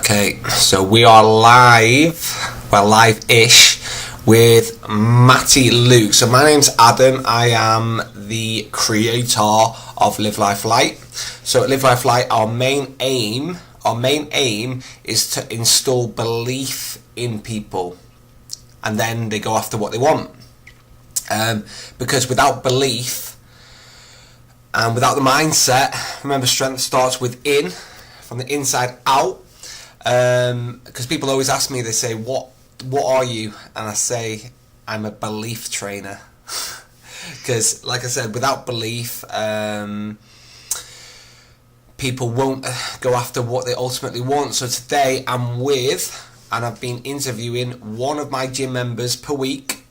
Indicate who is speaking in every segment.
Speaker 1: Okay, so we are live, well, live-ish, with Matty Luke. So my name's Adam. I am the creator of Live Life Light. So at Live Life Light, our main aim is to install belief in people, and then they go after what they want. Because without belief and without the mindset, remember, strength starts within, from the inside out. Because people always ask me, they say, what are you? And I say, I'm a belief trainer. Because, like I said, without belief, people won't go after what they ultimately want. So today I'm with, and I've been interviewing one of my gym members per week.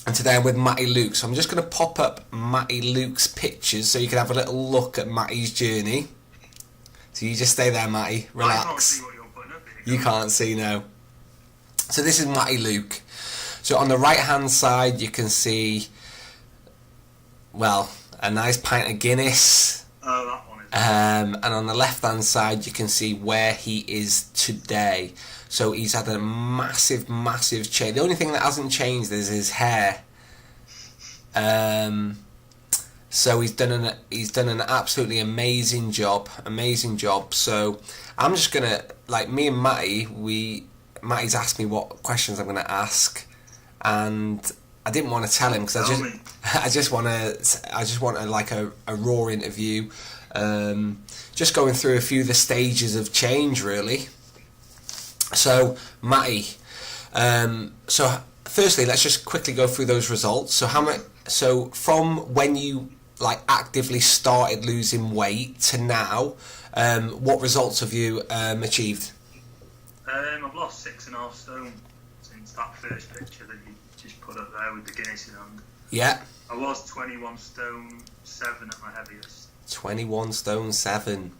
Speaker 1: And today I'm with Matty Luke. So I'm just going to pop up Matty Luke's pictures so you can have a little look at Matty's journey. So you just stay there, Matty. Relax.
Speaker 2: I can't see what you're putting up here.
Speaker 1: You can't see, no. So this is Matty Luke. So on the right-hand side, you can see, well, a nice pint of Guinness.
Speaker 2: Oh, that one is.
Speaker 1: And on the left-hand side, you can see where he is today. So he's had a massive, massive change. The only thing that hasn't changed is his hair. So he's done an absolutely amazing job. So I'm just gonna, like, me and Matty's asked me what questions I'm gonna ask, and I didn't want to tell him because I just want like a raw interview, just going through a few of the stages of change, really. So Matty, so firstly, let's just quickly go through those results. So from when you actively started losing weight to now, what results have you achieved?
Speaker 2: I've lost 6.5 stone since that first picture that you just put up there with the Guinness in hand.
Speaker 1: Yeah.
Speaker 2: I was 21 stone 7 at my heaviest.
Speaker 1: 21 stone 7.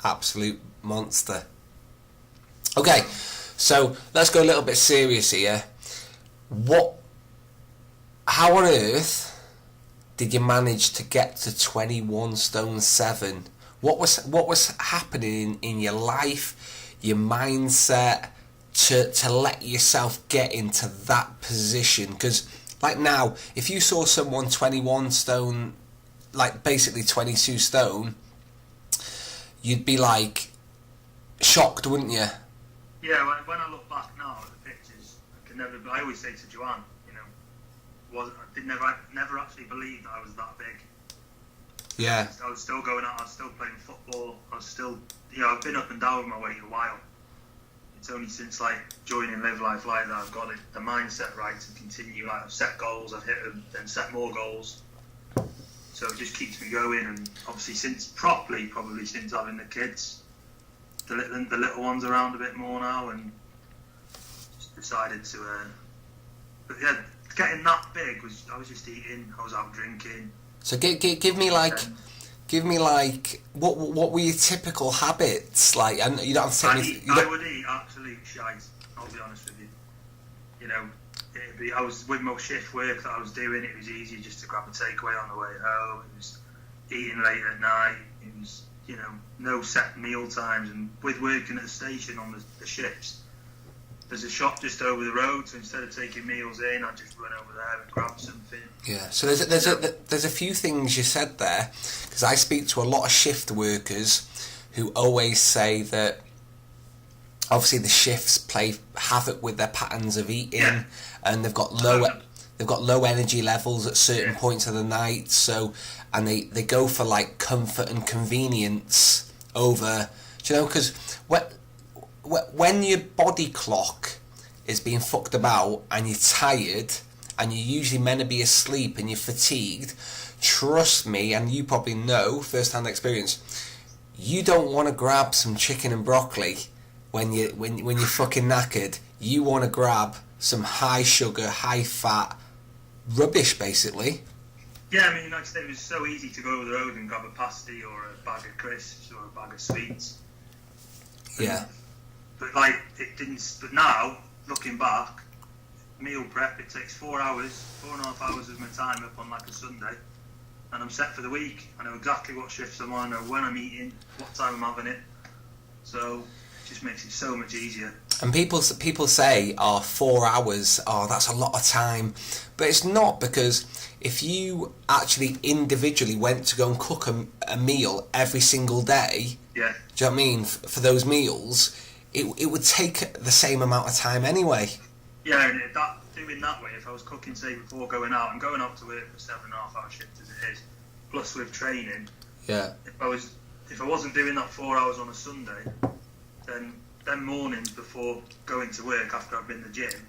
Speaker 1: Absolute monster. Okay, so let's go a little bit serious here. How on earth did you manage to get to 21 stone 7? What was happening in your life, your mindset, to let yourself get into that position? Because like now, if you saw someone 21 stone, like basically 22 stone, you'd be like shocked, wouldn't you?
Speaker 2: Yeah, when I look back now at the pictures, I always say to Joanne, I never actually believed that I was that big.
Speaker 1: Yeah.
Speaker 2: I was still going out, I was still playing football, I was still, I've been up and down with my weight a while. It's only since joining Live Life Light that I've got the mindset right to continue. I've set goals, I've hit them, then set more goals. So it just keeps me going, and obviously probably since having the kids, the little ones around a bit more now, and just decided to, but yeah, getting that big I was just eating, I was out drinking.
Speaker 1: So give me what were your typical habits like? And you don't have to say anything.
Speaker 2: I would eat absolute shite. I'll be honest with you. I was with my shift work that I was doing. It was easy just to grab a takeaway on the way home. It was eating late at night. It was no set meal times. And with working at the station on the shifts, there's a shop just over the road, so instead of taking meals in, I just run over there and grab something. Yeah,
Speaker 1: so there's a few things you said there, because I speak to a lot of shift workers who always say that obviously the shifts play havoc with their patterns of eating, and they've got low energy levels at certain points of the night. So, and they go for comfort and convenience over, because when your body clock is being fucked about and you're tired and you're usually meant to be asleep and you're fatigued, trust me, and you probably know first-hand experience, you don't want to grab some chicken and broccoli when you're fucking knackered. You want to grab some high sugar, high fat rubbish, basically.
Speaker 2: Yeah, I mean, like I said, it was so easy to go over the road and grab a pasty or a bag of crisps or a bag of sweets.
Speaker 1: Yeah.
Speaker 2: But it didn't. But now, looking back, meal prep, it takes 4.5 hours of my time up on a Sunday, and I'm set for the week. I know exactly what shifts I'm on, I know when I'm eating, what time I'm having it. So just makes it so much easier.
Speaker 1: And people say, 4 hours, that's a lot of time. But it's not, because if you actually individually went to go and cook a meal every single day,
Speaker 2: yeah,
Speaker 1: do you know what I mean, for those meals, it would take the same amount of time anyway.
Speaker 2: Yeah, and doing that way, if I was cooking, say, before going out, and going out to work for 7.5 hour shift as it is, plus with training,
Speaker 1: yeah.
Speaker 2: If I wasn't doing that 4 hours on a Sunday, then them mornings before going to work after I've been to the gym,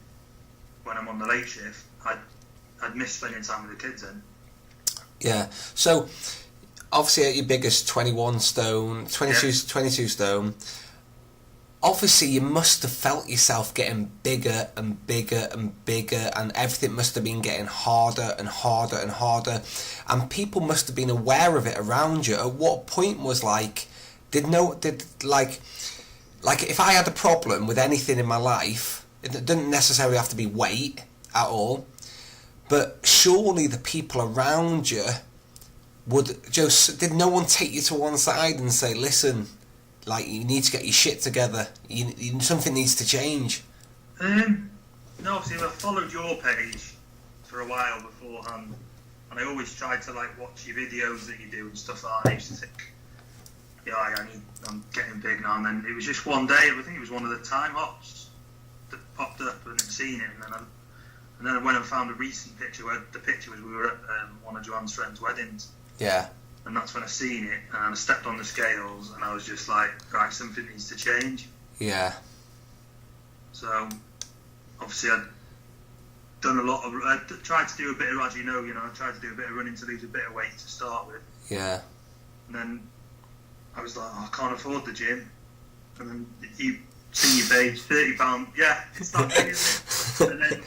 Speaker 2: when I'm on the late shift, I'd miss spending time with the kids then.
Speaker 1: Yeah. So obviously at your biggest 22 stone, obviously you must have felt yourself getting bigger and bigger and bigger, and everything must have been getting harder and harder and harder, and people must have been aware of it around you. At what point was if I had a problem with anything in my life, it didn't necessarily have to be weight at all, but surely the people around you did no one take you to one side and say, listen, like, you need to get your shit together, something needs to change?
Speaker 2: No, see, I followed your page for a while beforehand, and I always tried to watch your videos that you do and stuff like that. I used to think, I'm getting big now, and then it was just one day, I think it was one of the time hops that popped up, and I'd seen it, and then I went and found a recent picture where the picture was we were at one of Joanne's friends' weddings.
Speaker 1: Yeah.
Speaker 2: And that's when I seen it, and I stepped on the scales, and I was just like, right, something needs to change.
Speaker 1: Yeah.
Speaker 2: So, obviously, I'd done a lot of, I tried to do a bit of, as you know, I tried to do a bit of running to lose a bit of weight to start with.
Speaker 1: Yeah.
Speaker 2: And then I was like, I can't afford the gym. And then you see your page, £30, yeah, it's that thing, isn't it? And then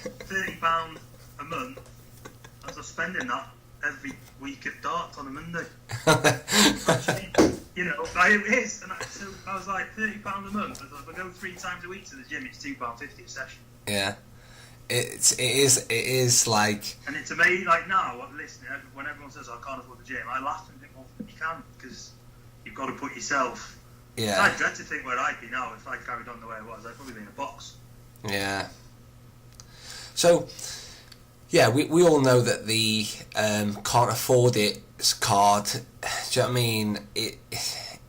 Speaker 2: £30 a month, I was spending that every week at darts on a Monday. Actually, it is. And so I was like, £30 a month. I thought, if I go 3 times a week to the gym, it's £2.50 a session.
Speaker 1: Yeah. It is like...
Speaker 2: And it's amazing, now, I'm listening, when everyone says, I can't afford the gym, I laugh and think, well, you can, because you've got to put yourself...
Speaker 1: Yeah.
Speaker 2: I dread to think where I'd be now if I carried on the way I was. I'd probably be in a box.
Speaker 1: Yeah. So, yeah, we all know that the can't afford it card, do you know what I mean?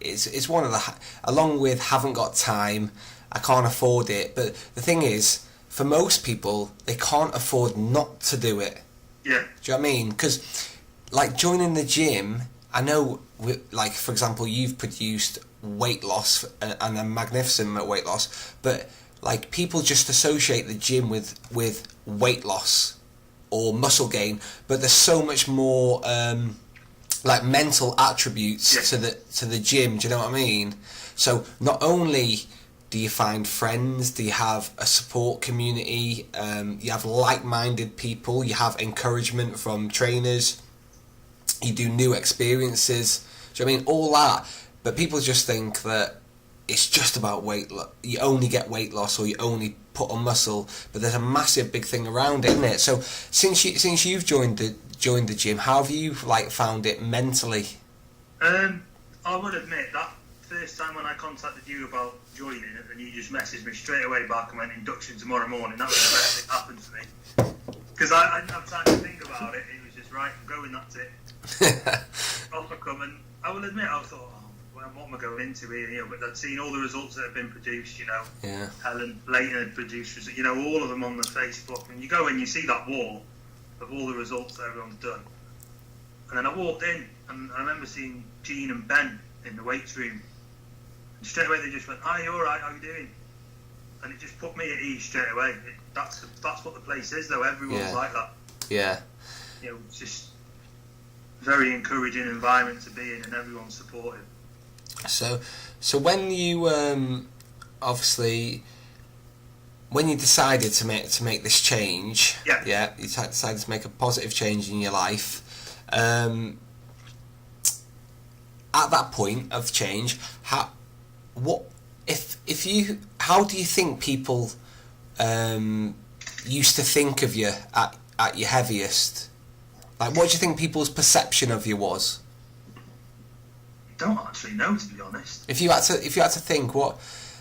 Speaker 1: It's one of the... Along with haven't got time, I can't afford it. But the thing is, for most people, they can't afford not to do it.
Speaker 2: Yeah.
Speaker 1: Do you know what I mean? Because, joining the gym, I know, for example, you've produced weight loss and a magnificent weight loss, but, people just associate the gym with weight loss or muscle gain, but there's so much more, mental attributes to the gym, do you know what I mean? So, not only... do you find friends? Do you have a support community? You have like-minded people. You have encouragement from trainers. You do new experiences. Do you know what I mean? All that. But people just think that it's just about weight loss. You only get weight loss, or you only put on muscle. But there's a massive big thing around it, isn't it? So since you've joined the gym, how have you found it mentally?
Speaker 2: I would admit that first time when I contacted you about joining it, and you just messaged me straight away back and went, induction tomorrow morning, that was the best thing that happened to me. Because I didn't have time to think about it. It was just, right, I'm going, that's it. Off I come, and I will admit, I thought, what am I going into here? But I'd seen all the results that had been produced,
Speaker 1: Yeah.
Speaker 2: Helen Layton had produced, all of them on the Facebook, and you go in, you see that wall of all the results that everyone's done. And then I walked in, and I remember seeing Jean and Ben in the weights room. And straight away they just went, "Hi, you alright, how you doing?" And it just put me at ease straight away. That's what the place is, though. Everyone's like that.
Speaker 1: Yeah.
Speaker 2: It's just very encouraging environment to be in, and everyone's supportive.
Speaker 1: So when you obviously when you decided to make this change, you decided to make a positive change in your life. At that point of change, how do you think people used to think of you at your heaviest? What do you think people's perception of you was?
Speaker 2: I don't actually know, to be honest.
Speaker 1: If you had to think, what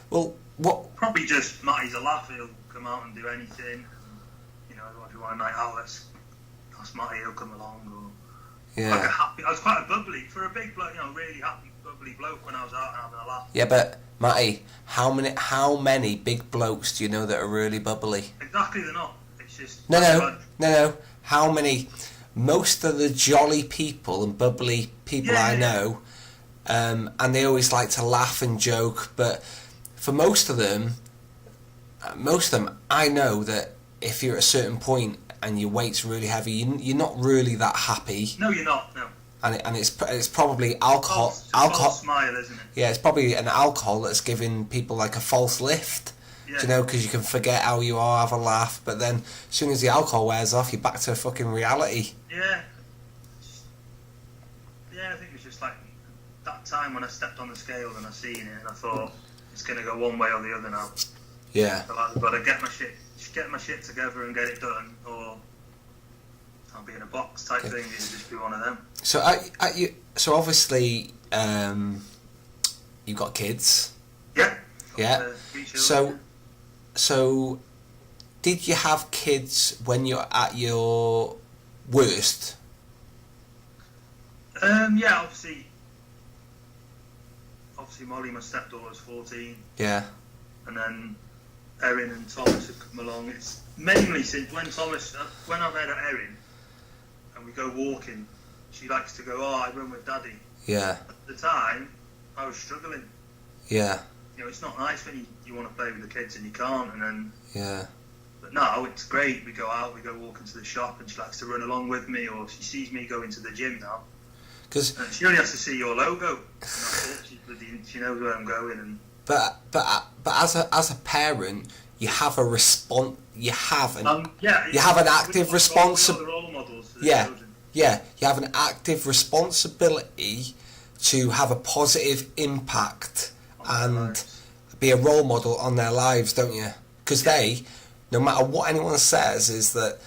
Speaker 1: Well, what?
Speaker 2: Probably just Matty's a laugh. He'll come out and do anything. You know, if you want a night out, that's Matty. He'll come along. Or
Speaker 1: Yeah.
Speaker 2: like a happy. I was quite a bubbly for a big bloke. You know, really happy, bubbly bloke when I was out and having a laugh.
Speaker 1: Yeah, but Matty, how many big blokes do you know that are really bubbly?
Speaker 2: Exactly, they're not. It's just
Speaker 1: No. How many? Most of the jolly people and bubbly people I know, and they always like to laugh and joke. But for most of them, I know that if you're at a certain point and your weight's really heavy, you're not really that happy.
Speaker 2: No, you're not. No.
Speaker 1: And it's probably alcohol.
Speaker 2: It's a false smile, isn't it?
Speaker 1: Yeah, it's probably an alcohol that's giving people like a false lift.
Speaker 2: Yeah.
Speaker 1: Do you know, because you can forget how you are, have a laugh, but then as soon as the alcohol wears off, you're back to fucking reality.
Speaker 2: Yeah. Yeah, I think it was just like that time when I stepped on the scale and I seen it and I thought it's going to go one way or the other now.
Speaker 1: Yeah.
Speaker 2: So I've got to get my shit together and get it done, or I'll be in a box type thing. It'll just be one of them.
Speaker 1: So, so obviously, you've got kids.
Speaker 2: Yeah.
Speaker 1: Yeah.
Speaker 2: 3 children.
Speaker 1: So, did you have kids when you're at your worst?
Speaker 2: Yeah, obviously Molly, my stepdaughter, was 14.
Speaker 1: Yeah.
Speaker 2: And then Erin and Thomas have come along. It's mainly since when I've had Erin and we go walking, she likes to go, I run with Daddy.
Speaker 1: Yeah.
Speaker 2: At the time, I was struggling.
Speaker 1: Yeah.
Speaker 2: You know, it's not nice when you want to play with the kids and you can't, and then...
Speaker 1: Yeah.
Speaker 2: But now, it's great. We go out, we go walking to the shop, and she likes to run along with me, or she sees me going to the gym now.
Speaker 1: Because
Speaker 2: she only has to see your logo. And that's it. She knows where I'm going. And
Speaker 1: But as a parent, you have a you have an active responsibility.
Speaker 2: Role models for the
Speaker 1: Yeah,
Speaker 2: children.
Speaker 1: yeah, you have an active responsibility to have a positive impact and be a role model on their lives, don't you? Because they, no matter what anyone says, is that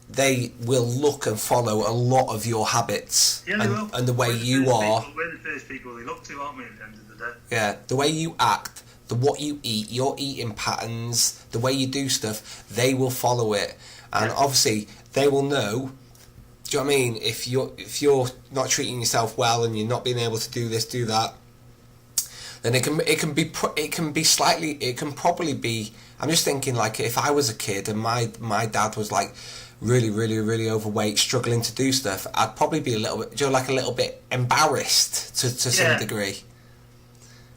Speaker 1: they will look and follow a lot of your habits and the way you are.
Speaker 2: We're the first people they look to, aren't we, at the end of the day?
Speaker 1: Yeah, the way you act, what you eat, your eating patterns, the way you do stuff, they will follow it. And obviously, they will know. Do you know what I mean? If you're not treating yourself well and you're not being able to do this, do that, then it can probably be. I'm just thinking, like, if I was a kid and my dad was like really, really, really overweight, struggling to do stuff, I'd probably be a little bit embarrassed to some degree.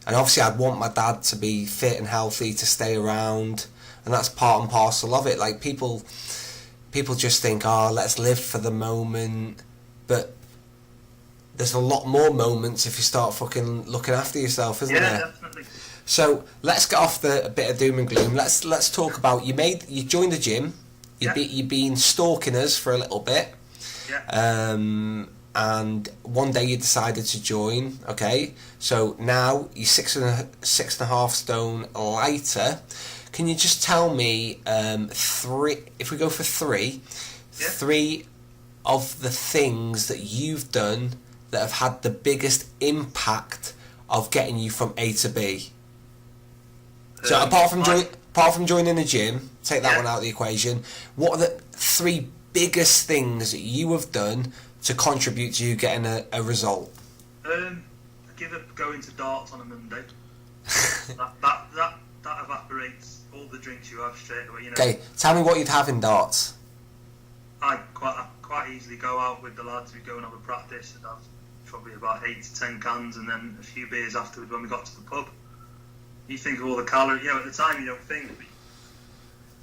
Speaker 1: And obviously, I'd want my dad to be fit and healthy, to stay around, and that's part and parcel of it. Like, people just think, let's live for the moment, but there's a lot more moments if you start fucking looking after yourself, isn't there?
Speaker 2: Yeah, definitely.
Speaker 1: So let's get off a bit of doom and gloom. Let's talk about you joined the gym. You've been stalking us for a little bit.
Speaker 2: Yeah.
Speaker 1: And one day you decided to join. Okay. So now you're 6.5 stone lighter. Can you just tell me three? If we go for three of the things that you've done that have had the biggest impact of getting you from A to B. So apart from joining the gym, take that one out of the equation. What are the 3 biggest things that you have done to contribute to you getting a result?
Speaker 2: I give up going to darts on a Monday. that evaporates all the drinks you have straight away. You know.
Speaker 1: Okay, tell me what you'd have in darts.
Speaker 2: I quite easily go out with the lads. We go and have a practice and have probably about 8 to 10 cans, and then a few beers afterwards when we got to the pub. You think of all the calories. At the time you don't think.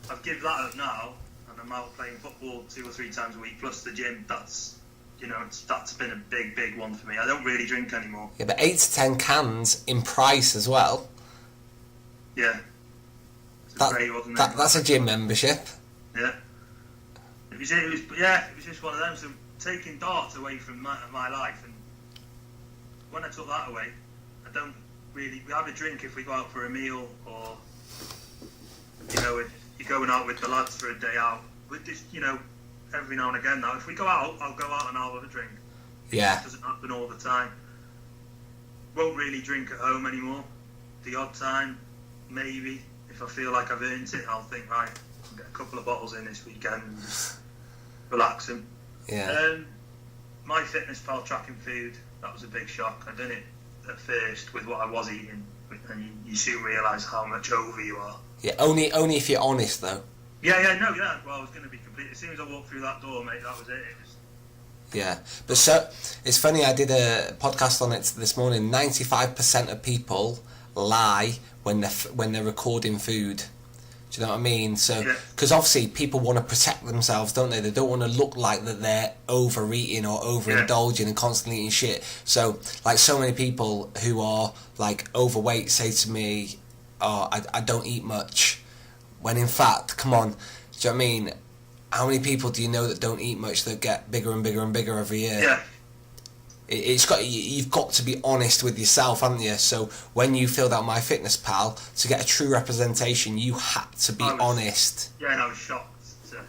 Speaker 2: But I've given that up now, and I'm out playing football 2 or 3 times a week plus the gym. That's been a big one for me. I don't really drink anymore.
Speaker 1: Yeah, but 8 to 10 cans in price as well.
Speaker 2: Yeah. Great, wasn't it?
Speaker 1: That's a gym membership.
Speaker 2: Yeah. It was just one of them. So taking darts away from my life, and when I took that away, I don't really. We have a drink if we go out for a meal, or if you're going out with the lads for a day out. With this, every now and again. Now, if we go out, I'll go out and I'll have a drink.
Speaker 1: Yeah.
Speaker 2: It doesn't happen all the time. Won't really drink at home anymore. The odd time. maybe if I feel like I've earned it, I'll think, right, I'll get a couple of bottles in this weekend and just relaxing.
Speaker 1: Yeah.
Speaker 2: My fitness pal tracking food, that was a big shock. I done it at first with what I was eating, and you soon realise how much over you are.
Speaker 1: Yeah, only if you're honest though.
Speaker 2: Yeah. Well, I was going to be complete. As soon as I walked through that door, mate, that was it.
Speaker 1: Yeah, but so it's funny. I did a podcast on it this morning. 95% of people lie when they're recording food. Do you know what I mean? So, because obviously people want to protect themselves, don't they? They don't want to look like that they're overeating or overindulging and constantly eating shit. So, like, so many people who are like overweight say to me, "Oh, I don't eat much," when in fact, come on, do you know what I mean? How many people do you know that don't eat much that get bigger and bigger and bigger every year?
Speaker 2: Yeah.
Speaker 1: You've got to be honest with yourself, haven't you? So when you filled out MyFitnessPal, to get a true representation, you had to be honest.
Speaker 2: Yeah, and I was shocked to,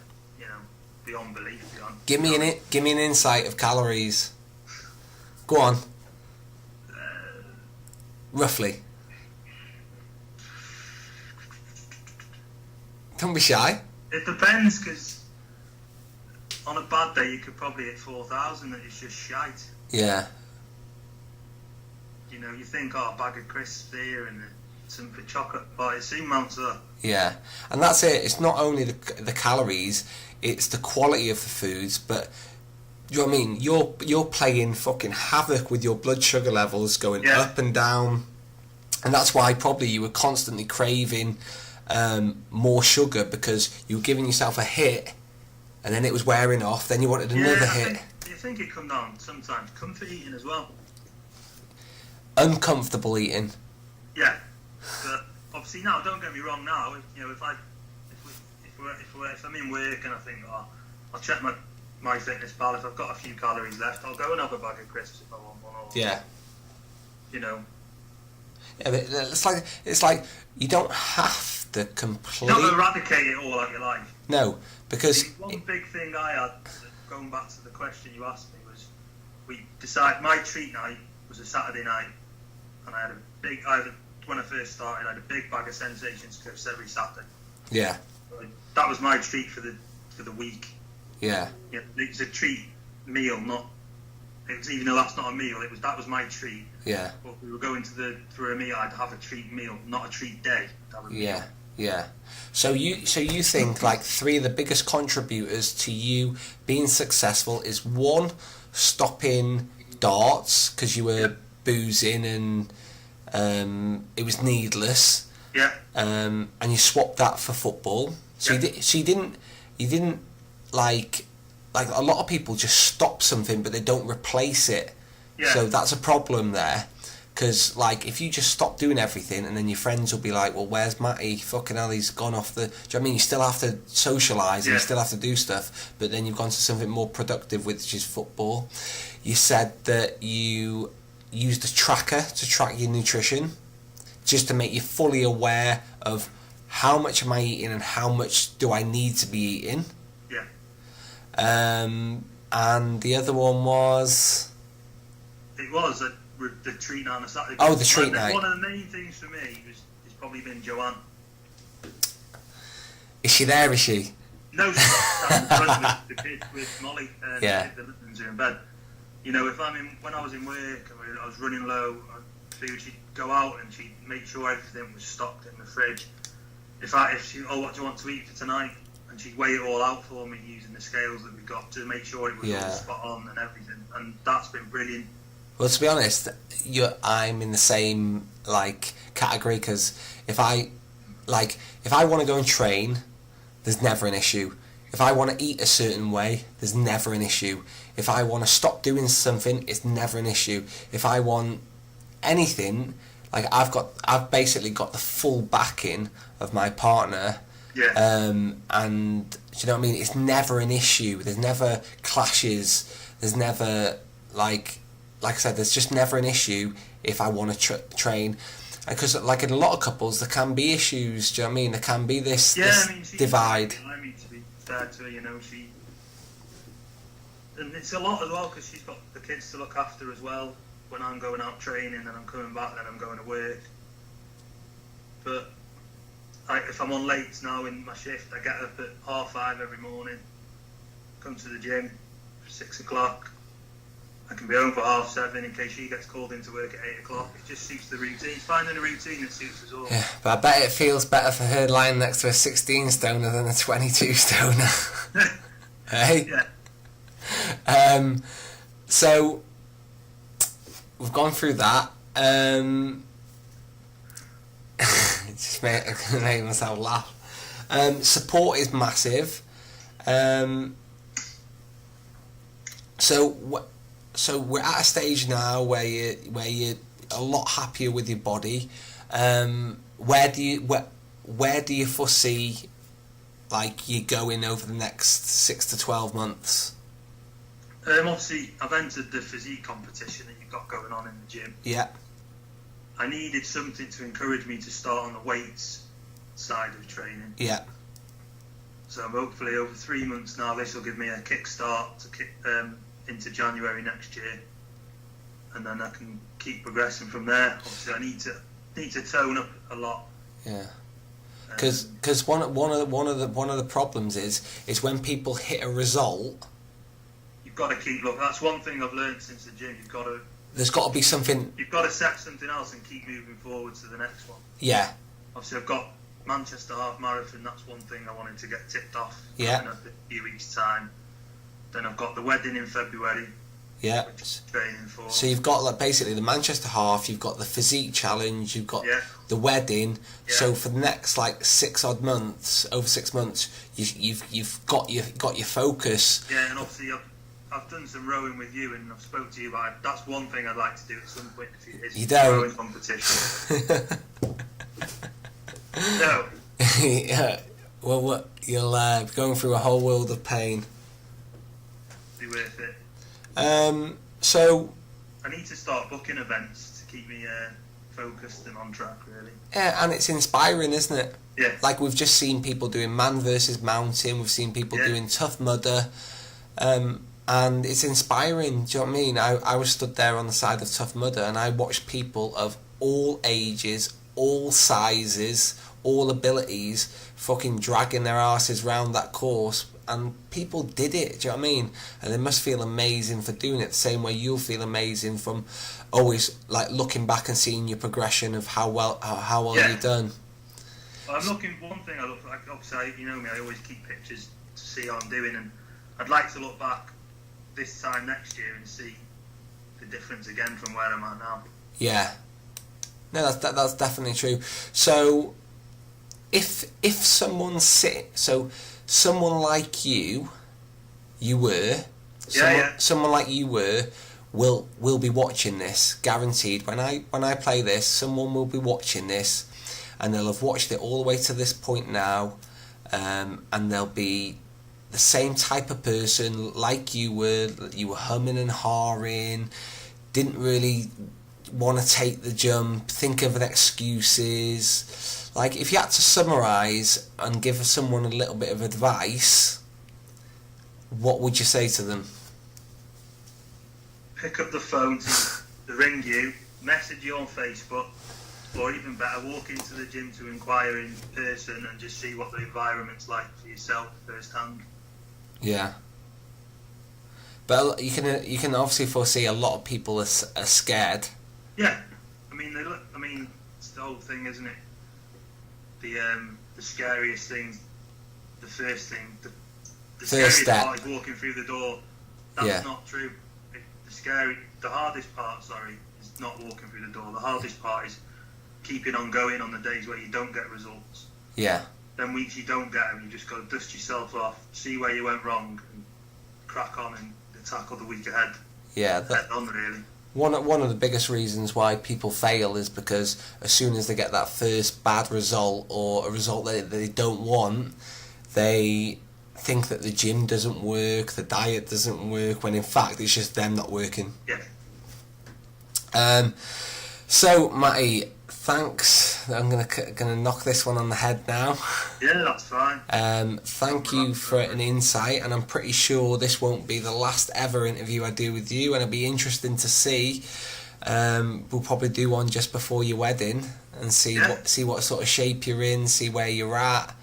Speaker 2: beyond belief.
Speaker 1: Give me an insight of calories. Go on. Roughly. Don't be shy.
Speaker 2: It depends, because on a bad day you could probably hit 4,000 and it's just shite.
Speaker 1: Yeah.
Speaker 2: You think, a bag of crisps here and some for chocolate, but it soon mounts up.
Speaker 1: Yeah, and that's it. It's not only the calories, it's the quality of the foods, but do you know what I mean? You're playing fucking havoc with your blood sugar levels going up and down, and that's why probably you were constantly craving more sugar, because you were giving yourself a hit and then it was wearing off, then you wanted another hit.
Speaker 2: I think it come down sometimes comfort eating as well.
Speaker 1: Uncomfortable eating.
Speaker 2: Yeah, but obviously now, don't get me wrong. Now, if I'm in work and I think, I'll check my fitness pal. If I've got a few calories left, I'll go and have a bag of crisps if I want one. Or,
Speaker 1: yeah.
Speaker 2: Yeah,
Speaker 1: but it's like you don't have to completely.
Speaker 2: You don't eradicate it all out of your life.
Speaker 1: No, because
Speaker 2: one big thing I had, going back to the question you asked me, was we decided my treat night was a Saturday night, and when I first started, I had a big bag of Sensations crisps every Saturday.
Speaker 1: Yeah.
Speaker 2: That was my treat for the week.
Speaker 1: Yeah.
Speaker 2: Yeah, it was a treat meal, not. It was, even though that's not a meal, that was my treat.
Speaker 1: Yeah.
Speaker 2: But if we were going for a meal, I'd have a treat meal, not a treat day.
Speaker 1: Yeah. Yeah. So you think like 3 of the biggest contributors to you being successful is, 1, stopping darts because you were boozing and it was needless.
Speaker 2: Yeah.
Speaker 1: And you swapped that for football. So you didn't like a lot of people just stop something but they don't replace it.
Speaker 2: Yeah.
Speaker 1: So that's a problem there. Because, like, if you just stop doing everything and then your friends will be like, well, where's Matty? Fucking hell, he's gone off the... Do you know what I mean? You still have to socialise and you still have to do stuff, but then you've gone to something more productive, which is football. You said that you used a tracker to track your nutrition, just to make you fully aware of how much am I eating and how much do I need to be eating.
Speaker 2: Yeah.
Speaker 1: And the other one was...
Speaker 2: It was the treat night on a Saturday.
Speaker 1: Oh, the treat night.
Speaker 2: One of the main things for me has probably been Joanne.
Speaker 1: Is she there, is she?
Speaker 2: No, she's down in front with the kids, with Molly.
Speaker 1: Yeah.
Speaker 2: The little ones are in bed. When I was in work and I was running low on food, she'd go out and she'd make sure everything was stocked in the fridge. If she, what do you want to eat for tonight? And she'd weigh it all out for me using the scales that we got to make sure it was all spot on and everything. And that's been brilliant.
Speaker 1: Well, to be honest, I'm in the same category, because if I want to go and train, there's never an issue. If I want to eat a certain way, there's never an issue. If I want to stop doing something, it's never an issue. If I want anything, I've basically got the full backing of my partner.
Speaker 2: Yeah.
Speaker 1: And do you know what I mean? It's never an issue. There's never clashes. There's never like I said, there's just never an issue if I want to train. Because in a lot of couples, there can be issues. Do you know what I mean? There can be this divide.
Speaker 2: I mean, to be fair to her, and it's a lot as well, because she's got the kids to look after as well. When I'm going out training and I'm coming back, then I'm going to work. But like if I'm on late now in my shift, I get up at 5:30 every morning, come to the gym for 6 o'clock. I can be home for 7:30 in case she gets called into work at 8 o'clock. It just suits the routine. Finding a routine that suits us all.
Speaker 1: Yeah, but I bet it feels better for her lying next to a 16 stoner than a 22 stoner. Hey?
Speaker 2: Yeah.
Speaker 1: So we've gone through that. Just made myself laugh. Support is massive. So we're at a stage now where you're a lot happier with your body. Where do you foresee like you going over the next 6 to 12 months?
Speaker 2: Obviously, I've entered the physique competition that you've got going on in the gym.
Speaker 1: Yeah.
Speaker 2: I needed something to encourage me to start on the weights side of training.
Speaker 1: Yeah.
Speaker 2: So hopefully over 3 months now, this will give me a kickstart to kick into January next year, and then I can keep progressing from there. Obviously, I need to tone up a lot.
Speaker 1: Yeah. Because one of the problems is when people hit a result.
Speaker 2: You've got to keep looking. That's one thing I've learned since the gym.
Speaker 1: There's got to be something.
Speaker 2: You've got to set something else and keep moving forward to the next one.
Speaker 1: Yeah.
Speaker 2: Obviously, I've got Manchester Half Marathon. That's one thing I wanted to get tipped off.
Speaker 1: Yeah.
Speaker 2: In a few weeks' time. Then I've got the wedding in February.
Speaker 1: Yeah.
Speaker 2: Which is training for.
Speaker 1: So you've got like basically the Manchester Half. You've got the physique challenge. You've got the wedding. Yeah. So for the next like over 6 months, you've got your focus.
Speaker 2: Yeah, and obviously I've done some rowing with you, and I've spoke to you about it. That's one thing I'd like to do at some point.
Speaker 1: You don't.
Speaker 2: Rowing competition. No.
Speaker 1: Yeah. Well, what you'll be going through a whole world of pain.
Speaker 2: Be worth it.
Speaker 1: So
Speaker 2: I need to start booking events to keep me focused and on track, really.
Speaker 1: Yeah, and it's inspiring, isn't it?
Speaker 2: Yeah.
Speaker 1: Like we've just seen people doing man versus mountain. We've seen people doing Tough Mudder. And it's inspiring, do you know what I mean? I was stood there on the side of Tough Mudder and I watched people of all ages, all sizes, all abilities fucking dragging their asses round that course, and people did it, do you know what I mean? And they must feel amazing for doing it, the same way you'll feel amazing from always like looking back and seeing your progression of how well you've done.
Speaker 2: Well, I'm looking, one thing I look like, obviously, you know me, I always keep pictures to see how I'm doing, and I'd like to look back this time next year and see the difference again from where I'm at now.
Speaker 1: Yeah. No, that's definitely true. So, if someone someone like someone like you were, will be watching this, guaranteed. When I play this, someone will be watching this, and they'll have watched it all the way to this point now, and they'll be the same type of person like you were. You were humming and hawing, didn't really want to take the jump, think of excuses. Like, if you had to summarise and give someone a little bit of advice, what would you say to them?
Speaker 2: Pick up the phone to ring you, message you on Facebook, or even better, walk into the gym to inquire in person and just see what the environment's like for yourself firsthand. Yeah.
Speaker 1: But you can obviously foresee a lot of people are scared.
Speaker 2: Yeah, I mean, it's the whole thing, isn't it? The scariest thing, the first thing, the scariest part is walking through the door. That's not true. The hardest part, is not walking through the door. The hardest part is keeping on going on the days where you don't get results.
Speaker 1: Yeah.
Speaker 2: Then weeks you don't get them, you just got to dust yourself off, see where you went wrong, and crack on and tackle the week ahead.
Speaker 1: Yeah.
Speaker 2: Head on, really.
Speaker 1: One of the biggest reasons why people fail is because as soon as they get that first bad result or a result that they don't want, they think that the gym doesn't work, the diet doesn't work, when in fact it's just them not working.
Speaker 2: Yeah.
Speaker 1: So Matty, thanks. I'm gonna knock this one on the head now.
Speaker 2: Yeah, that's fine.
Speaker 1: Thank you for an insight, and I'm pretty sure this won't be the last ever interview I do with you, and it'll be interesting to see. We'll probably do one just before your wedding, and see what sort of shape you're in, see where you're at,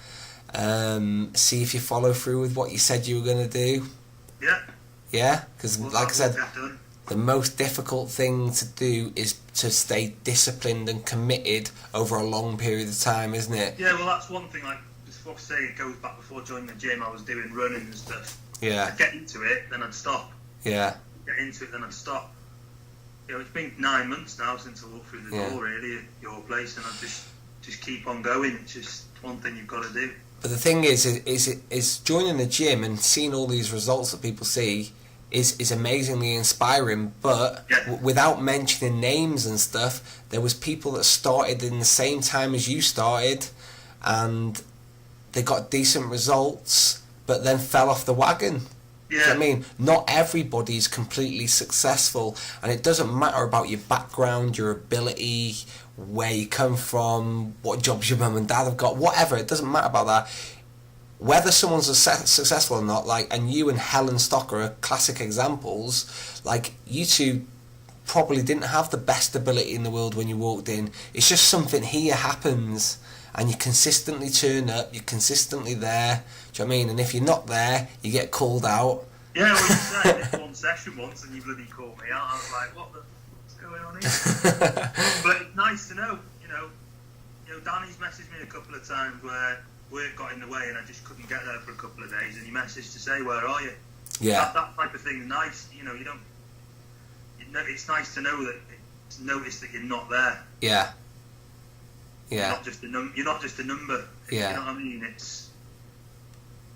Speaker 1: see if you follow through with what you said you were going to do.
Speaker 2: Yeah.
Speaker 1: Yeah, because like I said, the most difficult thing to do is to stay disciplined and committed over a long period of time, isn't it?
Speaker 2: Yeah, well, that's one thing. Like, before I say, it goes back before joining the gym. I was doing running and stuff.
Speaker 1: Yeah.
Speaker 2: I'd get into it, then I'd stop.
Speaker 1: Yeah.
Speaker 2: Get into it, then I'd stop. You know, it's been 9 months now since I walked through the door, really, at your place, and I just keep on going. It's just one thing you've got to do.
Speaker 1: But the thing is joining the gym and seeing all these results that people see is amazingly inspiring. But without mentioning names and stuff, there was people that started in the same time as you started, and they got decent results, but then fell off the wagon. Yeah. You know what I mean? Not everybody's completely successful, and it doesn't matter about your background, your ability, where you come from, what jobs your mum and dad have got, whatever. It doesn't matter about that. Whether someone's successful or not, like, and you and Helen Stocker are classic examples. Like, you two probably didn't have the best ability in the world when you walked in. It's just something here happens, and you consistently turn up, you're consistently there. Do you know what I mean? And if you're not there, you get called out.
Speaker 2: Yeah, well, you said this one session once, and you bloody called me out. I was like, what the fuck's going on here? But it's nice to know, you know, Danny's messaged me a couple of times where work got in the way and I just couldn't get there for a couple of days, and he messaged to say, where are you?
Speaker 1: Yeah.
Speaker 2: That type of thing is nice. You know, it's nice to know that, to notice that you're not there.
Speaker 1: Yeah. Yeah.
Speaker 2: You're not just a number.
Speaker 1: Yeah.
Speaker 2: You know what I mean?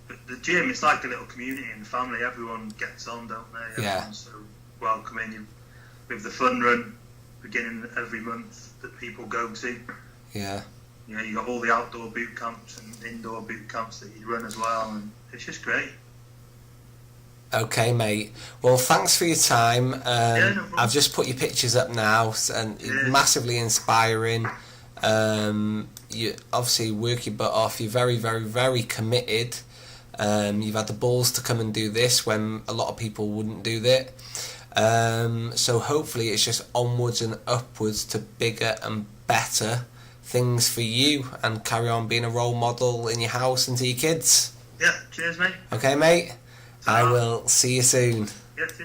Speaker 2: But the gym, it's like a little community and family. Everyone gets on, don't they? Everyone's so welcoming. With the fun run beginning every month that people go to.
Speaker 1: Yeah.
Speaker 2: You know, you got all the outdoor boot camps and indoor boot camps that you run as well, and it's just great.
Speaker 1: Okay, mate. Well, thanks for your time.
Speaker 2: No problem.
Speaker 1: I've just put your pictures up now, and massively inspiring. You obviously work your butt off. You're very, very, very committed. You've had the balls to come and do this when a lot of people wouldn't do that. So hopefully it's just onwards and upwards to bigger and better things for you, and carry on being a role model in your house and to your kids.
Speaker 2: Yeah, cheers, mate.
Speaker 1: Okay, mate. I will see you soon.
Speaker 2: Yeah, cheers.